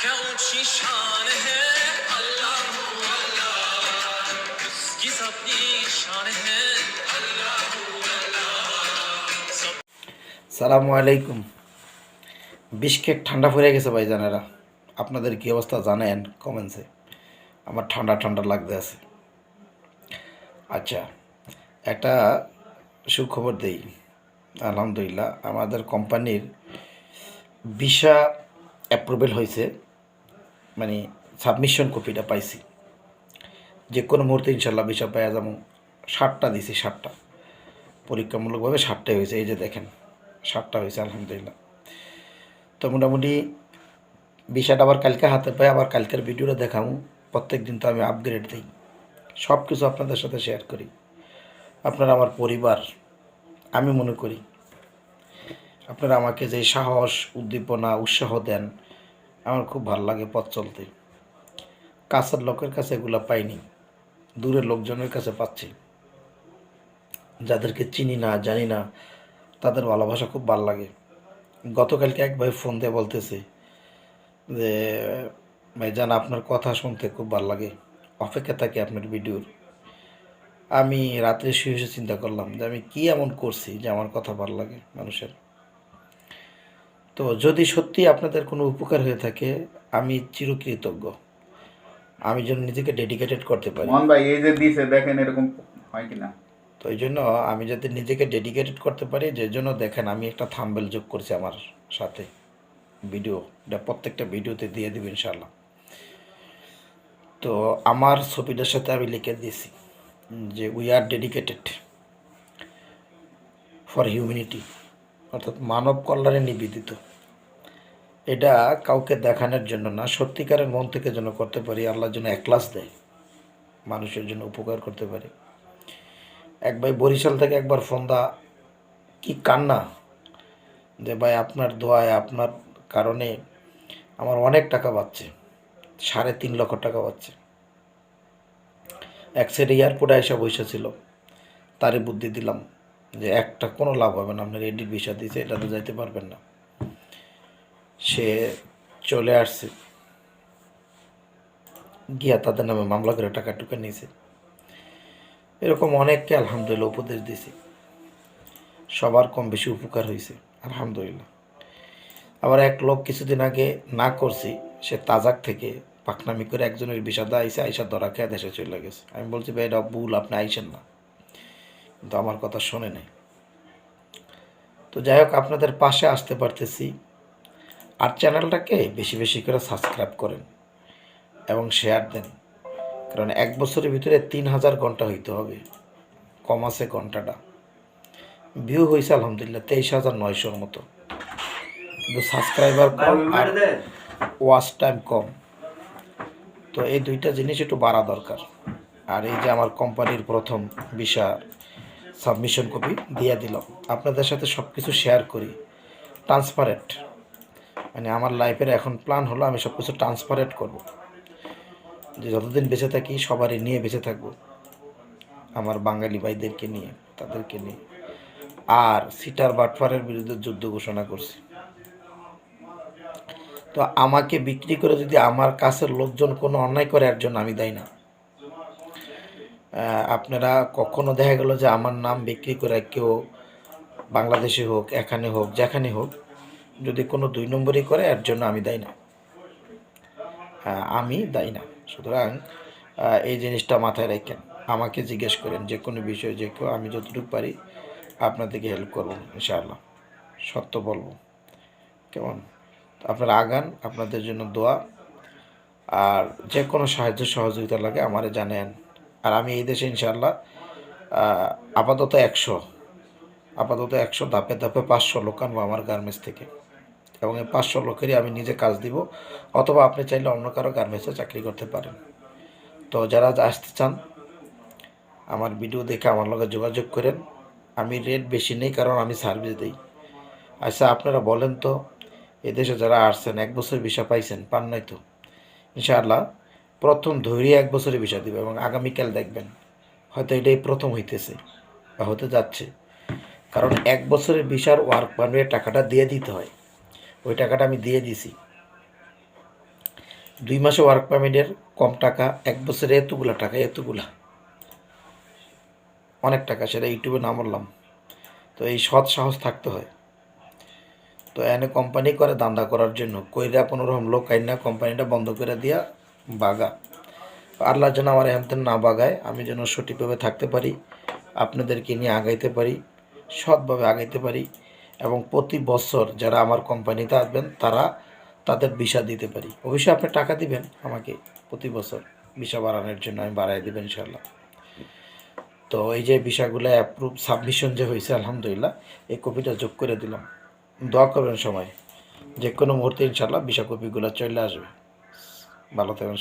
क्या ऊंची शान है अल्लाह अल्लाह उसकी सबकी शान है अल्लाह अल्लाह। সালামু আলাইকুম। বিশকেক ঠান্ডা পড়ে গেছে ভাইজানেরা, আপনাদের কী অবস্থা জানেন কমেন্টসে। আমার ঠান্ডা ঠান্ডা লাগতে আছে। আচ্ছা, একটা সুখবর দেই। আলহামদুলিল্লাহ আমাদের কোম্পানির ভিসা অ্যাপ্রুভেল হয়েছে, মানে সাবমিশন কপিটা পাইছি। যে কোনো মুহূর্তে ইনশাল্লাহ ভিসা পাওয়া যাবো। 7টা দিছি, 7টা পরীক্ষামূলকভাবে 7টাই হয়েছে। এই যে দেখেন 7টা হয়েছে আলহামদুলিল্লাহ। তো মোটামুটি ভিসাটা আবার কালকে হাতে পাই, আবার কালকের ভিডিওটা দেখাবো। প্রত্যেক দিন তো আমি আপগ্রেড দিই, সব কিছু আপনাদের সাথে শেয়ার করি। আপনারা আমার পরিবার, আমি মনে করি আপনারা আমাকে যে সাহস, উদ্দীপনা, উৎসাহ দেন, আমার খুব ভালো লাগে পথ চলতে। কাছের লোকের কাছে এগুলো পাইনি, দূরের লোকজনের কাছে পাচ্ছি। যাদেরকে চিনি না, জানি না, তাদের ভালোবাসা খুব ভালো লাগে। গতকালকে এক ভাই ফোন দিয়ে বলতেছে যে ভাইজান আপনার কথা শুনতে খুব ভালো লাগে, অপেক্ষা থাকি আপনার ভিডিওর। আমি রাত্রে শুয়ে শুয়ে চিন্তা করলাম যে আমি কি এমন করছি যে আমার কথা ভালো লাগে মানুষের। তো যদি সত্যি আপনাদের কোনো উপকার হয়ে থাকে, আমি চিরকৃতজ্ঞ। আমি যেন নিজেকে ডেডিকেটেড করতে পারি। মোহন ভাই এই যে দিছে দেখেন এরকম হয় কিনা। তো এই জন্য আমি যাতে নিজেকে ডেডিকেটেড করতে পারি, যে জন্য দেখেন আমি একটা থাম্বনেল যোগ করছি আমার সাথে ভিডিওটা, প্রত্যেকটা ভিডিওতে দিয়ে দেব ইনশাল্লাহ। তো আমার ছবিটার সাথে আমি লিখে দিয়েছি যে we are dedicated for humanity, অর্থাৎ মানব কল্যাণে নিবেদিত। এটা কাউকে দেখানোর জন্য না, সত্যিকারের মন থেকে যেন করতে পারি, আল্লাহর জন্য একলাস দেয়, মানুষের জন্য উপকার করতে পারি। এক ভাই বরিশাল থেকে একবার ফোন দা, কি কান্না, যে ভাই আপনার দোয়ায়, আপনার কারণে আমার অনেক টাকা পাচ্ছে, 3.5 লক্ষ টাকা পাচ্ছে। এক সাইডে এয়ারপোর্টে এসে বসেছিল, তারই বুদ্ধি দিলাম যে একটা কোনো লাভ হবে না, আপনার এডিট ভিসা দিয়েছে, এটা তো যাইতে পারবেন না। সে চলে আসছে, গিয়া তাদের নামে মামলা করে টাকা টুকা নিয়েছে। এরকম অনেককে আলহামদুলিল্লাহ উপদেশ দিয়েছি, সবার কম বেশি উপকার হয়েছে আলহামদুলিল্লাহ। আবার এক লোক কিছুদিন আগে না করছি, সে তাজাক থেকে পাকনামি করে একজনের বিষাদা আইসে, আইসা ধরা খেয়ে দেশে চলে গেছে। আমি বলছি ভাই এটা ভুল, আপনি আইসেন না, কিন্তু আমার কথা শোনে নাই। তো যাই হোক, আপনাদের পাশে আসতে পারতেছি। আর চ্যানেলটাকে বেশি বেশি করে সাবস্ক্রাইব করেন এবং শেয়ার দেন, কারণ 1 বছরের ভিতরে 3000 ঘন্টা হইতে হবে, কম আছে ঘন্টাটা। ভিউ হয়েছে আলহামদুলিল্লাহ 23,900-র মতো, কিন্তু সাবস্ক্রাইবার কম আর ওয়াচ টাইম কম। তো এই দুইটা জিনিস একটু বাড়া দরকার। আর এই যে আমার কোম্পানির প্রথম ভিসা সাবমিশন কপি দিয়ে দিলাম, আপনাদের সাথে সব কিছু শেয়ার করি, ট্রান্সপারেন্ট। মানে আমার লাইফের এখন প্ল্যান হলো আমি সব কিছু ট্রান্সপারেন্ট করবো, যে যতদিন বেঁচে থাকি সবারই নিয়ে বেঁচে থাকবো, আমার বাঙালি ভাইদেরকে নিয়ে, তাদেরকে নিয়ে। আর সিটার বাটফারের বিরুদ্ধে যুদ্ধ ঘোষণা করছি। তো আমাকে বিক্রি করে যদি আমার কাছের লোকজন কোনো অন্যায় করে, এর জন্য আমি দায়ী না। আপনারা কখনো দেখা গেল যে আমার নাম বিক্রি করে কেউ বাংলাদেশে হোক, এখানে হোক, যেখানে হোক, যদি কোনো 2 নম্বরই করে, এর জন্য আমি দায়ী না, আমি দায়ী না। সুতরাং এই জিনিসটা মাথায় রাখেন, আমাকে জিজ্ঞেস করেন যে কোনো বিষয়ে, যে কেউ, আমি যতটুকু পারি আপনাদেরকে হেল্প করবো ইনশাআল্লাহ, সত্য বলবো। কেমন? আপনারা আগান, আপনাদের জন্য দোয়া। আর যে কোনো সাহায্য সহযোগিতা লাগে আমারে জানেন। আর আমি এই দেশে ইনশাআল্লাহ আপাতত 100 ধাপে ধাপে 500 লোক আনবো আমার গার্মেন্টস থেকে, এবং এই 500 লোকেরই আমি নিজে কাজ দিব, অথবা আপনি চাইলে অন্য কারো গার্মেন্টসে চাকরি করতে পারেন। তো যারা আসতে চান আমার ভিডিও দেখে আমার লগে যোগাযোগ করেন। আমি রেট বেশি নেই, কারণ আমি সার্ভিস দিই। আচ্ছা আপনারা বলেন তো, এদেশে যারা আসছেন 1 বছর ভিসা পাইছেন, পান নাই তো? ইনশাআল্লাহ প্রথম ধৈর্য 1 বছরের ভিসা দিব, এবং আগামীকাল দেখবেন হয়তো এটাই প্রথম হইতেছে বা হতে যাচ্ছে। কারণ 1 বছরের ভিসার ওয়ার্ক পারমিটের টাকাটা দিয়ে দিতে হয়, ওই টাকাটা আমি দিয়ে দিছি। 2 মাসে ওয়ার্ক পারমিটের কম টাকা, 1 বছরে এতগুলা টাকা, এতগুলা অনেক টাকা, সেটা ইউটিউবে না বললাম। তো এই সৎ সাহস থাকতে হয়। তো এনে কোম্পানি করে দান্দা করার জন্য কইরা কোনো রকম লোক আইনা কোম্পানিটা বন্ধ করে দিয়া বাগা। আল্লাহ যেন আমার এমন না বাগায়, আমি যেন সঠিকভাবে থাকতে পারি, আপনাদেরকে নিয়ে আগাইতে পারি, সৎভাবে আগাইতে পারি, এবং প্রতি বছর যারা আমার কোম্পানিতে আসবেন তারা তাদের ভিসা দিতে পারি। অবশ্যই আপনি টাকা দিবেন আমাকে প্রতি বছর ভিসা বাড়ানোর জন্য, আমি বাড়াই দেবেন ইনশাল্লাহ। তো এই যে ভিসাগুলো অ্যাপ্রুভ সাবমিশন যে হয়েছে আলহামদুলিল্লাহ, এই কপিটা যোগ করে দিলাম। দোয়া করবেন সময়, যে কোনো মুহূর্তে ইনশাল্লাহ ভিসা কপিগুলো চলে আসবে। ভালো থাকবেন।